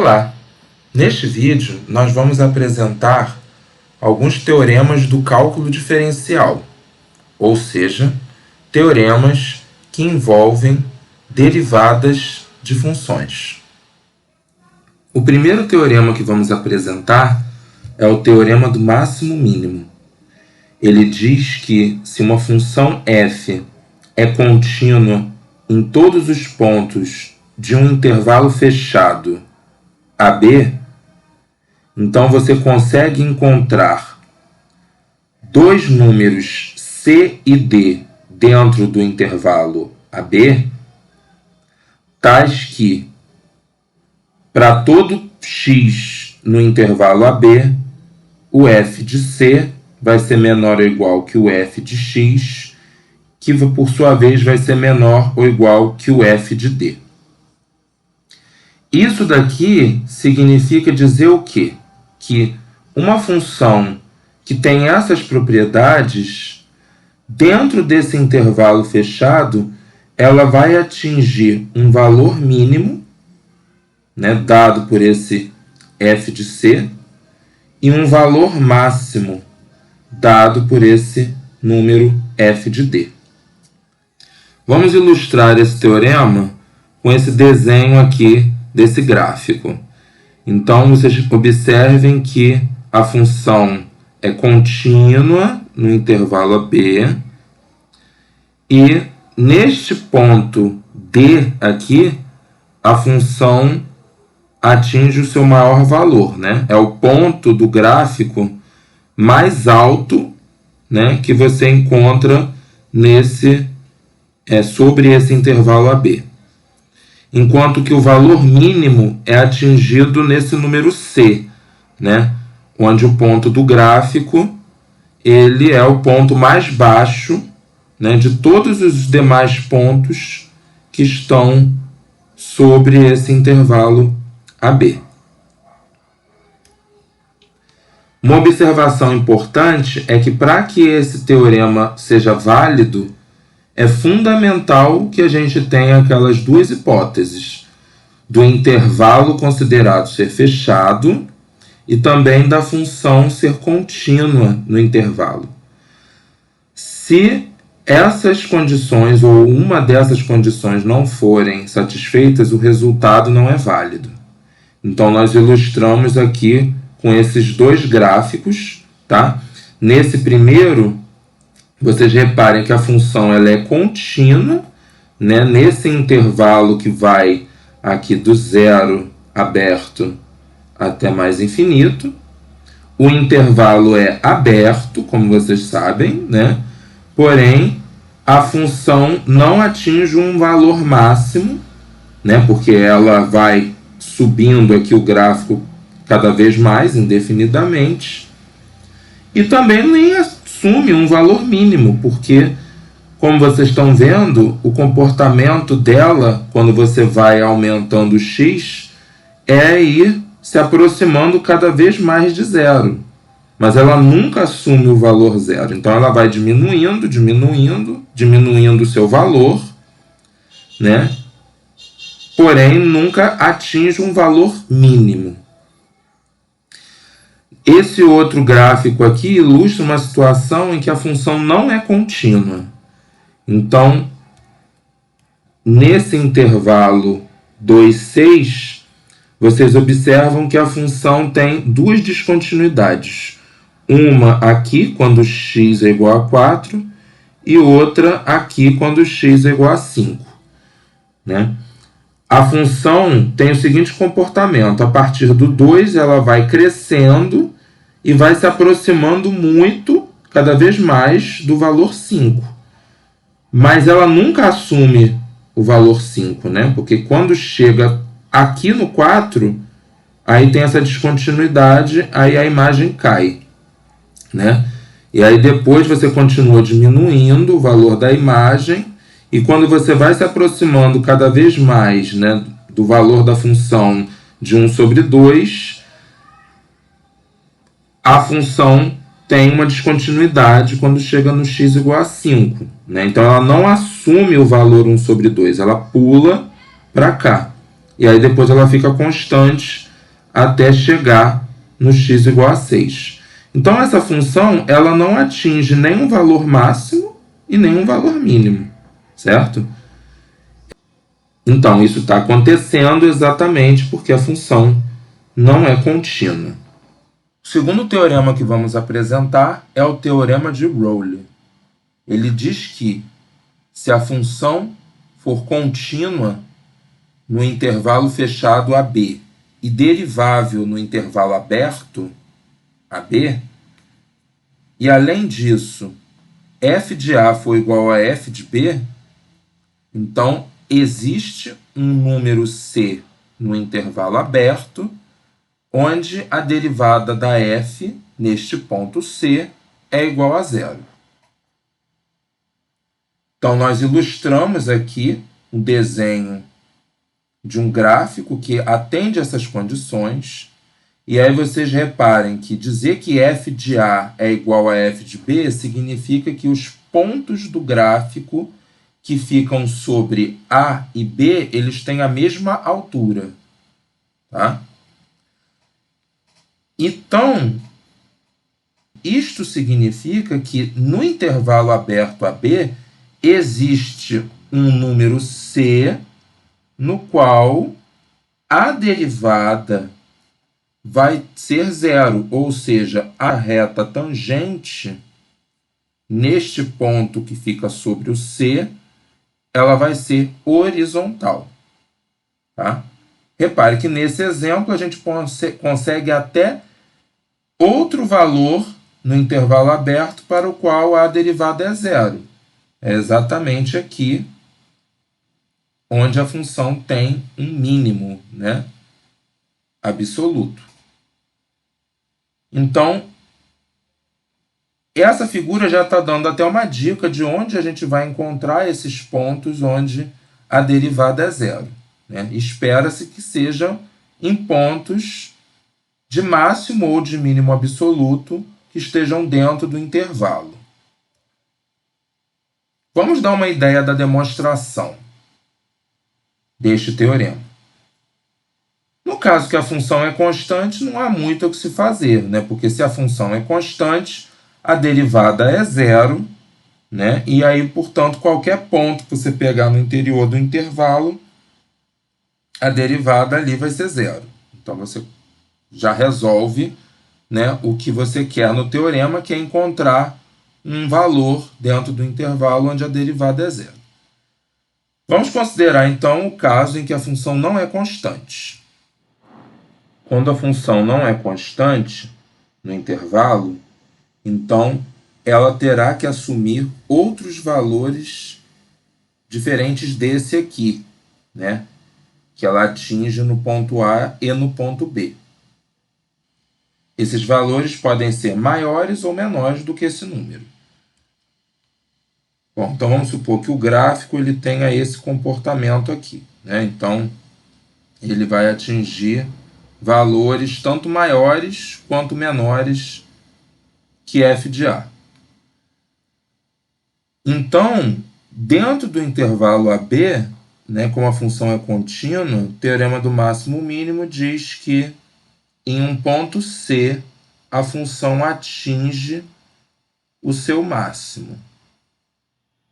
Olá! Neste vídeo, nós vamos apresentar alguns teoremas do cálculo diferencial, ou seja, teoremas que envolvem derivadas de funções. O primeiro teorema que vamos apresentar é o teorema do máximo mínimo. Ele diz que se uma função f é contínua em todos os pontos de um intervalo fechado AB, então você consegue encontrar dois números C e D dentro do intervalo AB, tais que, para todo x no intervalo AB, o f de C vai ser menor ou igual que o f de x, que por sua vez vai ser menor ou igual que o f de D. Isso daqui significa dizer o quê? Que uma função que tem essas propriedades, dentro desse intervalo fechado, ela vai atingir um valor mínimo, né, dado por esse f de C, e um valor máximo, dado por esse número f de D. Vamos ilustrar esse teorema com esse desenho aqui desse gráfico. Então, vocês observem que a função é contínua no intervalo AB e neste ponto D aqui, a função atinge o seu maior valor, né? É o ponto do gráfico mais alto, né, que você encontra sobre esse intervalo AB. Enquanto que o valor mínimo é atingido nesse número C, né? Onde o ponto do gráfico ele é o ponto mais baixo, né, de todos os demais pontos que estão sobre esse intervalo AB. Uma observação importante é que para que esse teorema seja válido, é fundamental que a gente tenha aquelas duas hipóteses, do intervalo considerado ser fechado e também da função ser contínua no intervalo. Se essas condições ou uma dessas condições não forem satisfeitas, o resultado não é válido. Então, nós ilustramos aqui com esses dois gráficos, tá? Nesse primeiro, vocês reparem que a função ela é contínua, né? Nesse intervalo que vai aqui do zero aberto até mais infinito. O intervalo é aberto, como vocês sabem, né? Porém, a função não atinge um valor máximo, né? Porque ela vai subindo aqui o gráfico cada vez mais, indefinidamente. E também nem assume um valor mínimo, porque, como vocês estão vendo, o comportamento dela, quando você vai aumentando o x, é ir se aproximando cada vez mais de zero. Mas ela nunca assume o valor zero. Então, ela vai diminuindo, diminuindo, diminuindo o seu valor, né? Porém, nunca atinge um valor mínimo. Esse outro gráfico aqui ilustra uma situação em que a função não é contínua. Então, nesse intervalo 2, 6, vocês observam que a função tem duas descontinuidades. Uma aqui, quando x é igual a 4, e outra aqui, quando x é igual a 5. Né? A função tem o seguinte comportamento. A partir do 2, ela vai crescendo e vai se aproximando muito, cada vez mais, do valor 5. Mas ela nunca assume o valor 5, né? Porque quando chega aqui no 4, aí tem essa descontinuidade, aí a imagem cai, né? E aí depois você continua diminuindo o valor da imagem, e quando você vai se aproximando cada vez mais, né, do valor da função de 1 sobre 2, a função tem uma descontinuidade quando chega no x igual a 5. Né? Então, ela não assume o valor 1 sobre 2, ela pula para cá. E aí depois ela fica constante até chegar no x igual a 6. Então, essa função ela não atinge nenhum valor máximo e nenhum valor mínimo, certo? Então, isso está acontecendo exatamente porque a função não é contínua. O segundo teorema que vamos apresentar é o teorema de Rowley. Ele diz que, se a função for contínua no intervalo fechado AB e derivável no intervalo aberto AB, e além disso, f de A for igual a f de B, então existe um número C no intervalo aberto, onde a derivada da f neste ponto C é igual a zero. Então, nós ilustramos aqui um desenho de um gráfico que atende essas condições. E aí vocês reparem que dizer que f de A é igual a f de B significa que os pontos do gráfico que ficam sobre A e B, eles têm a mesma altura. Tá? Então, isto significa que no intervalo aberto AB existe um número C no qual a derivada vai ser zero, ou seja, a reta tangente neste ponto que fica sobre o C, ela vai ser horizontal. Tá? Repare que nesse exemplo a gente consegue até outro valor no intervalo aberto para o qual a derivada é zero. É exatamente aqui onde a função tem um mínimo, né, absoluto. Então, essa figura já está dando até uma dica de onde a gente vai encontrar esses pontos onde a derivada é zero. Né? Espera-se que sejam em pontos de máximo ou de mínimo absoluto que estejam dentro do intervalo. Vamos dar uma ideia da demonstração deste teorema. No caso que a função é constante, não há muito o que se fazer, né? Porque se a função é constante, a derivada é zero, né? E aí, portanto, qualquer ponto que você pegar no interior do intervalo, a derivada ali vai ser zero. Então, você já resolve, né, o que você quer no teorema, que é encontrar um valor dentro do intervalo onde a derivada é zero. Vamos considerar, então, o caso em que a função não é constante. Quando a função não é constante no intervalo, então ela terá que assumir outros valores diferentes desse aqui, né? Que ela atinge no ponto A e no ponto B. Esses valores podem ser maiores ou menores do que esse número. Bom, então vamos supor que o gráfico ele tenha esse comportamento aqui, né? Então, ele vai atingir valores tanto maiores quanto menores que f de A. Então, dentro do intervalo AB, né, como a função é contínua, o teorema do máximo mínimo diz que em um ponto C, a função atinge o seu máximo.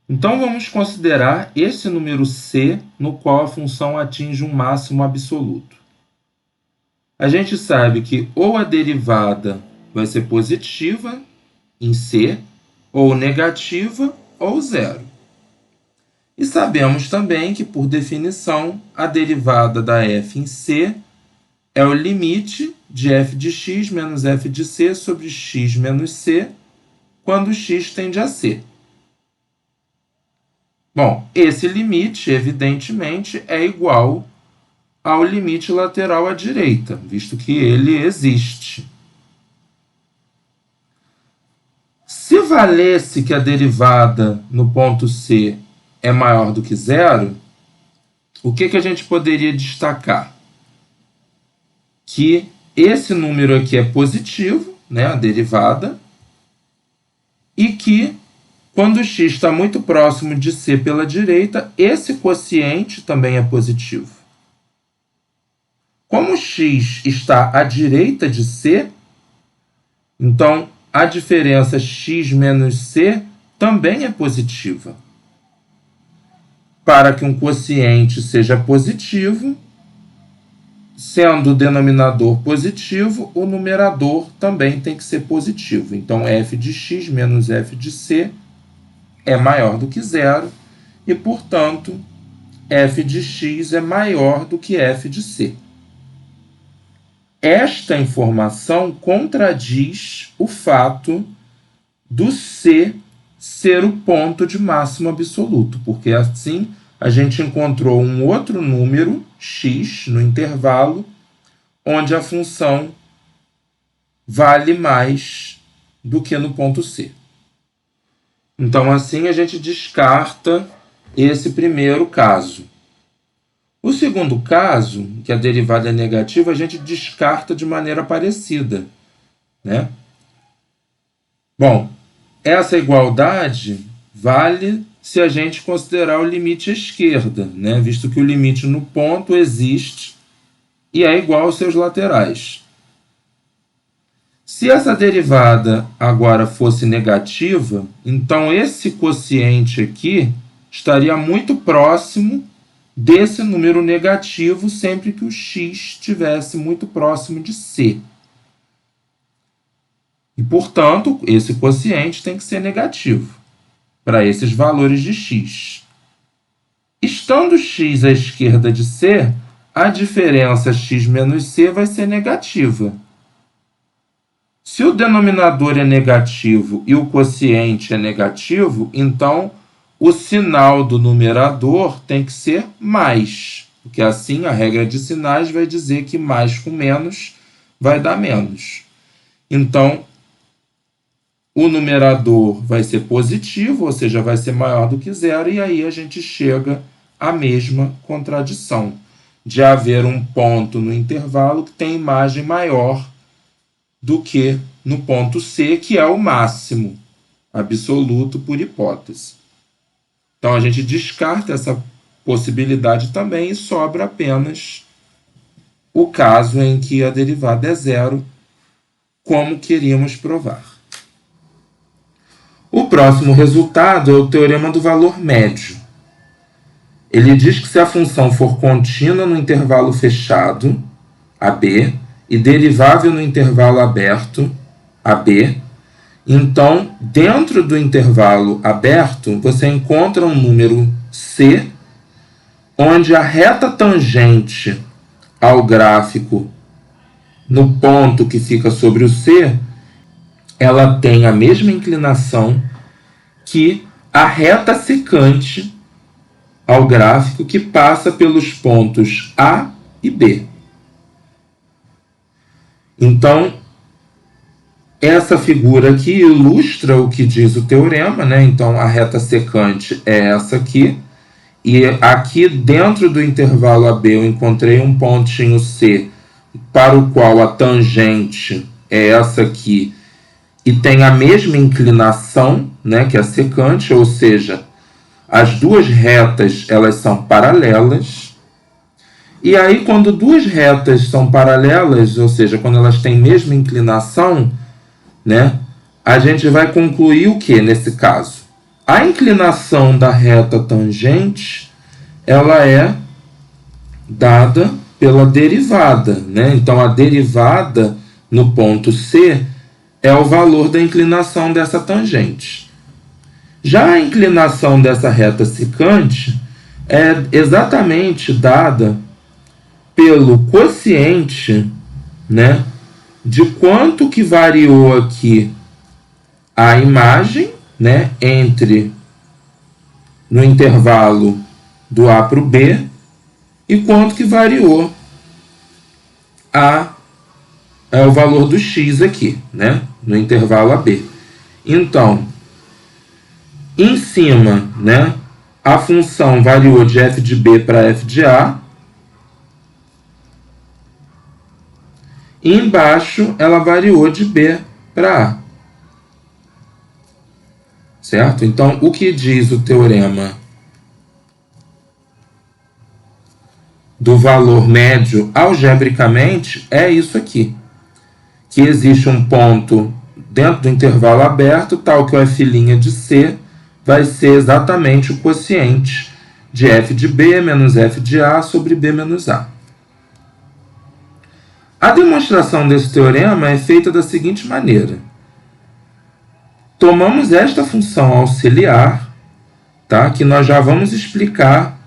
Então, vamos considerar esse número C, no qual a função atinge um máximo absoluto. A gente sabe que ou a derivada vai ser positiva em C, ou negativa, ou zero. E sabemos também que, por definição, a derivada da f em C é o limite de f de x menos f de c sobre x menos c, quando x tende a c. Bom, esse limite, evidentemente, é igual ao limite lateral à direita, visto que ele existe. Se valesse que a derivada no ponto C é maior do que zero, o que a gente poderia destacar? Que esse número aqui é positivo, né, a derivada, e que quando x está muito próximo de c pela direita, esse quociente também é positivo. Como x está à direita de c, então a diferença x menos c também é positiva. Para que um quociente seja positivo, sendo o denominador positivo, o numerador também tem que ser positivo. Então, f de x menos f de c é maior do que zero e, portanto, f de x é maior do que f de c. Esta informação contradiz o fato do c ser o ponto de máximo absoluto, porque assim a gente encontrou um outro número, x, no intervalo, onde a função vale mais do que no ponto C. Então, assim, a gente descarta esse primeiro caso. O segundo caso, que a derivada é negativa, a gente descarta de maneira parecida, né? Bom, essa igualdade vale se a gente considerar o limite à esquerda, né? Visto que o limite no ponto existe e é igual aos seus laterais. Se essa derivada agora fosse negativa, então esse quociente aqui estaria muito próximo desse número negativo sempre que o x estivesse muito próximo de c. E, portanto, esse quociente tem que ser negativo para esses valores de x. Estando x à esquerda de c, a diferença x menos c vai ser negativa. Se o denominador é negativo e o quociente é negativo, então o sinal do numerador tem que ser mais, porque assim a regra de sinais vai dizer que mais com menos vai dar menos. Então, o numerador vai ser positivo, ou seja, vai ser maior do que zero, e aí a gente chega à mesma contradição, de haver um ponto no intervalo que tem imagem maior do que no ponto C, que é o máximo absoluto por hipótese. Então, a gente descarta essa possibilidade também e sobra apenas o caso em que a derivada é zero, como queríamos provar. O próximo resultado é o teorema do valor médio. Ele diz que se a função for contínua no intervalo fechado, AB, e derivável no intervalo aberto, AB, então, dentro do intervalo aberto, você encontra um número C, onde a reta tangente ao gráfico no ponto que fica sobre o C, ela tem a mesma inclinação que a reta secante ao gráfico que passa pelos pontos A e B. Então, essa figura aqui ilustra o que diz o teorema, né? Então, a reta secante é essa aqui. E aqui dentro do intervalo AB eu encontrei um pontinho C para o qual a tangente é essa aqui e tem a mesma inclinação, né, que a secante, ou seja, as duas retas elas são paralelas. E aí, quando duas retas são paralelas, ou seja, quando elas têm a mesma inclinação, né, a gente vai concluir o que nesse caso? A inclinação da reta tangente ela é dada pela derivada, né? Então, a derivada no ponto C é o valor da inclinação dessa tangente. Já a inclinação dessa reta secante é exatamente dada pelo quociente, né, de quanto que variou aqui a imagem, né, entre no intervalo do A para o B e quanto que variou o valor do x aqui, né, no intervalo AB. Então, em cima, né, a função variou de f de B para f de A. E embaixo ela variou de B para A. Certo? Então, o que diz o teorema do valor médio algebricamente é isso aqui, que existe um ponto dentro do intervalo aberto, tal que o f' de C vai ser exatamente o quociente de f de B menos f de A sobre B menos A. A demonstração desse teorema é feita da seguinte maneira. Tomamos esta função auxiliar, tá, que nós já vamos explicar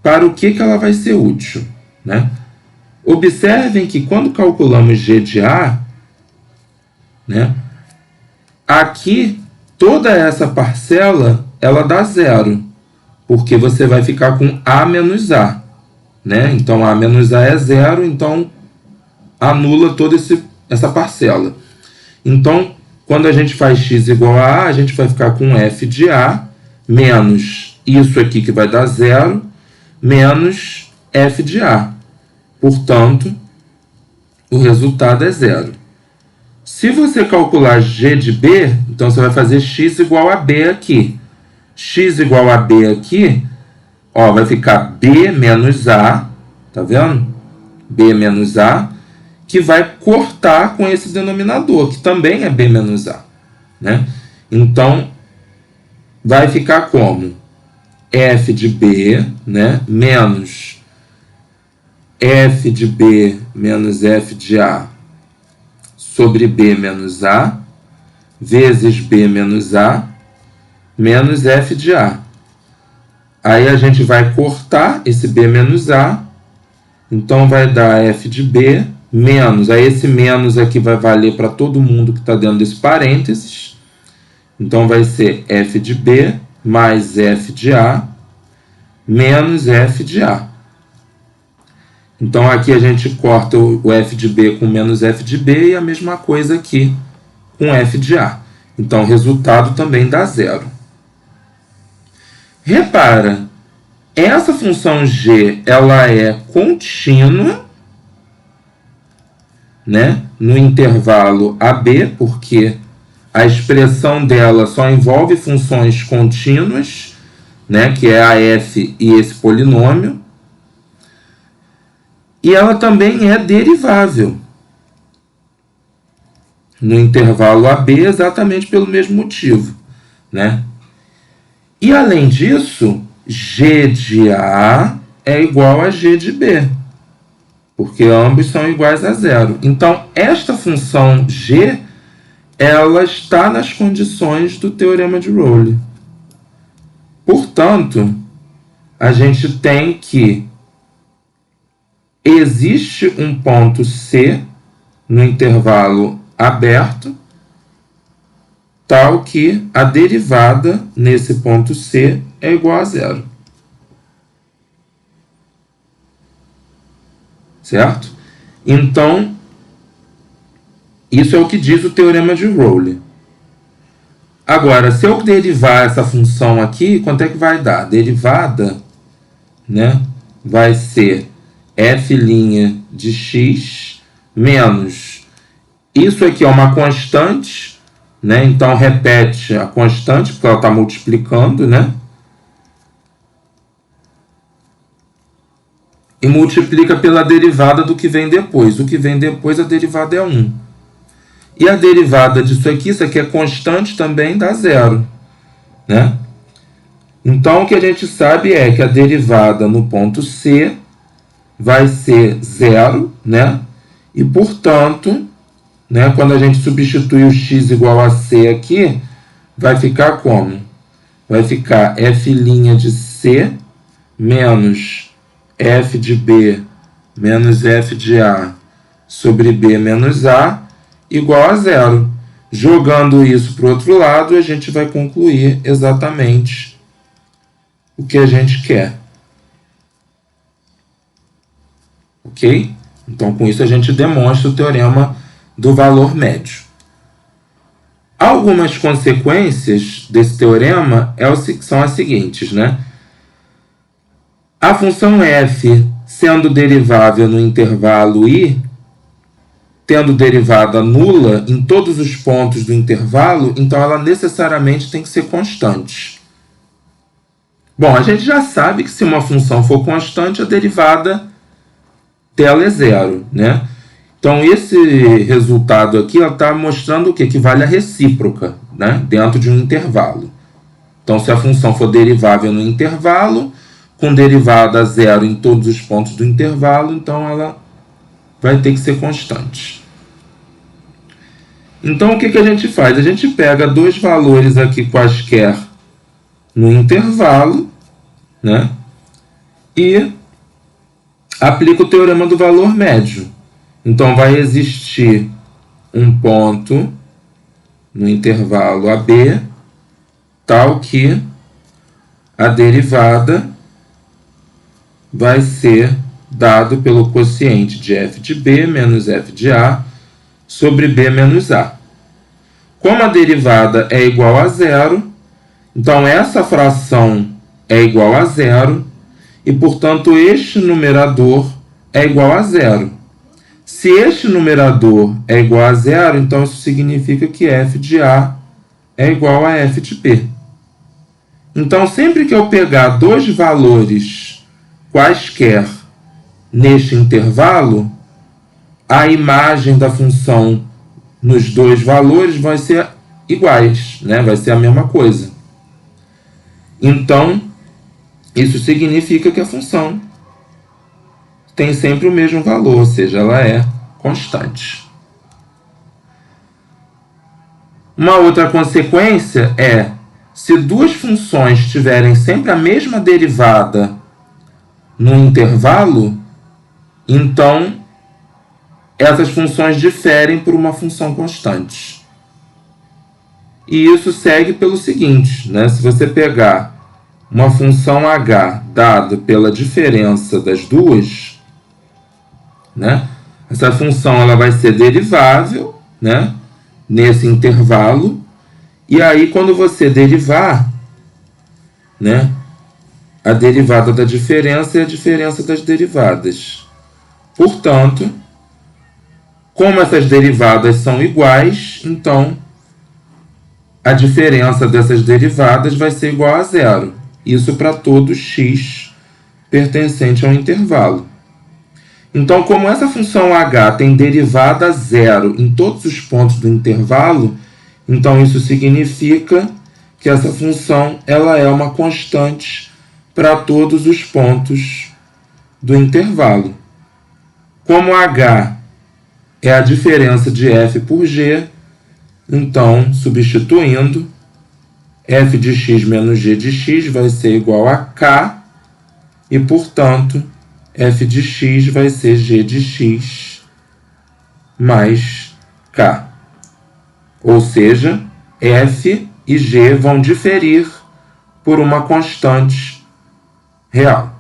para o que ela vai ser útil, né? Observem que quando calculamos g de A, né, aqui toda essa parcela ela dá zero, porque você vai ficar com A menos A, né? Então A menos A é zero, então anula toda essa parcela. Então, quando a gente faz x igual a A gente vai ficar com f de A menos isso aqui que vai dar zero, menos f de A. Portanto, o resultado é zero. Se você calcular g de B, então você vai fazer x igual a B aqui. X igual a B aqui, ó, vai ficar B menos A, tá vendo? B menos A, que vai cortar com esse denominador, que também é B menos A, né? Então, vai ficar como? F de B, né, menos f de B menos f de A sobre B menos A, vezes B menos A, menos f de A. Aí a gente vai cortar esse B menos A, então vai dar f de B menos, aí esse menos aqui vai valer para todo mundo que está dentro desse parênteses, então vai ser f de B mais f de A menos f de A. Então aqui a gente corta o f de B com menos f de B e a mesma coisa aqui com f de A. Então o resultado também dá zero. Repara, essa função g ela é contínua, né, no intervalo AB, porque a expressão dela só envolve funções contínuas, né, que é a f e esse polinômio. E ela também é derivável no intervalo AB exatamente pelo mesmo motivo, né? E além disso, g de A é igual a g de B, porque ambos são iguais a zero. Então, esta função g, ela está nas condições do teorema de Rowley. Portanto, a gente tem que existe um ponto C no intervalo aberto, tal que a derivada nesse ponto C é igual a zero. Certo? Então, isso é o que diz o teorema de Rowley. Agora, se eu derivar essa função aqui, quanto é que vai dar? A derivada, né, vai ser f' de x menos, isso aqui é uma constante, né, então repete a constante, porque ela está multiplicando, né, e multiplica pela derivada do que vem depois. O que vem depois, a derivada é 1. E a derivada disso aqui, isso aqui é constante também, dá zero, né? Então, o que a gente sabe é que a derivada no ponto C vai ser zero, né? E, portanto, né, quando a gente substitui o x igual a C aqui, vai ficar como? Vai ficar f' de C menos f de B menos f de A sobre B menos A igual a zero. Jogando isso para o outro lado, a gente vai concluir exatamente o que a gente quer. Ok? Então, com isso, a gente demonstra o teorema do valor médio. Algumas consequências desse teorema são as seguintes, né? A função f sendo derivável no intervalo I, tendo derivada nula em todos os pontos do intervalo, então ela necessariamente tem que ser constante. Bom, a gente já sabe que se uma função for constante, a derivada dela é zero, né? Então, esse resultado aqui está mostrando o quê? Que vale a recíproca, né? Dentro de um intervalo. Então, se a função for derivável no intervalo, com derivada zero em todos os pontos do intervalo, então ela vai ter que ser constante. Então, o que a gente faz? A gente pega dois valores aqui quaisquer no intervalo, né? E aplica o teorema do valor médio. Então, vai existir um ponto no intervalo AB, tal que a derivada vai ser dado pelo quociente de f de B menos f de A sobre B menos A. Como a derivada é igual a zero, então essa fração é igual a zero e, portanto, este numerador é igual a zero. Se este numerador é igual a zero, então isso significa que f de A é igual a f de B. Então, sempre que eu pegar dois valores quaisquer neste intervalo, a imagem da função nos dois valores vai ser iguais, né? Vai ser a mesma coisa. Então, isso significa que a função tem sempre o mesmo valor, ou seja, ela é constante. Uma outra consequência é, se duas funções tiverem sempre a mesma derivada no intervalo, então essas funções diferem por uma função constante. E isso segue pelo seguinte, né? Se você pegar uma função h dada pela diferença das duas, né? Essa função ela vai ser derivável, né? Nesse intervalo. E aí, quando você derivar, né? A derivada da diferença é a diferença das derivadas. Portanto, como essas derivadas são iguais, então a diferença dessas derivadas vai ser igual a zero. Isso para todo x pertencente ao intervalo. Então, como essa função h tem derivada zero em todos os pontos do intervalo, então isso significa que essa função ela é uma constante para todos os pontos do intervalo. Como h é a diferença de f por g, então, substituindo, f de x menos g de x vai ser igual a k, e, portanto, f de x vai ser g de x mais k. Ou seja, f e g vão diferir por uma constante real.